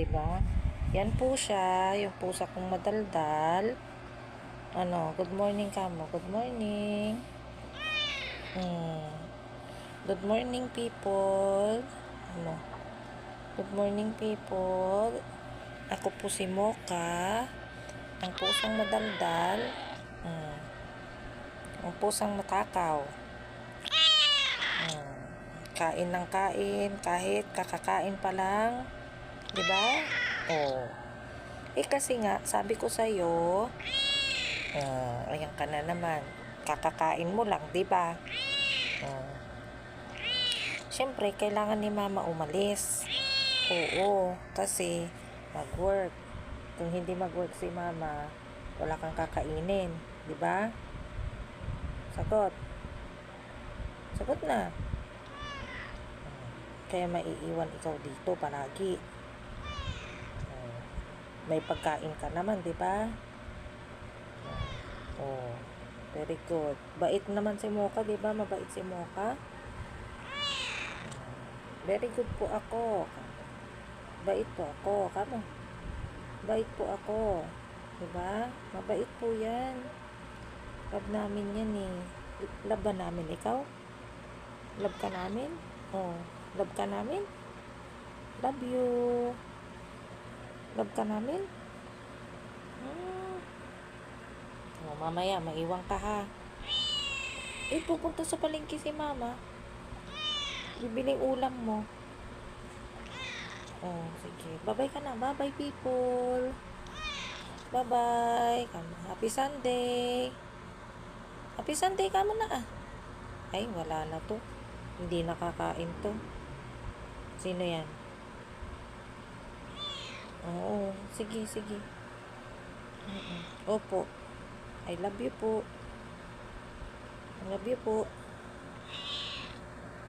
'di ba? Yan po siya, yung pusa kong madaldal. Ano, good morning ka mo. Good morning. Good morning, people. Ano? Good morning, people. Ako po si Mocha, ang pusang madaldal. Ang pusang matakaw. Kain ng kain, kahit kakakain pa lang. 'Di ba? Oh. Kasi nga, sabi ko sa'yo, ayan ka na naman. Kakakain mo lang, 'di ba? Siyempre, kailangan ni Mama umalis. Oo, kasi mag-work. Kung hindi mag-work si Mama, wala kang kakainin, 'di ba? Sagot. Sagot na. Kaya maiiwan ikaw dito palagi. May pagkain ka naman, 'di ba? Oh, very good. Bait naman si Mocha, 'di ba? Mabait si Mocha. Very good po ako. Bait po ako. Kamo. Bait po ako. 'Di ba? Mabait po 'yan. Love namin 'yan eh. Love ba namin ikaw? Love ka namin? Oh, love ka namin? Love you. Love ka namin? Oh, mamaya, maiwan ka ha. Pupunta sa palengke si Mama. Bibiling ulam mo. Oh, sige. Bye-bye ka na. Bye-bye, people. Bye-bye. Happy Sunday. Happy Sunday ka mo na ah. Ay, wala na to. Hindi nakakain to. Sino yan? Oo, sige, sige. Opo. I love you po. I love you po.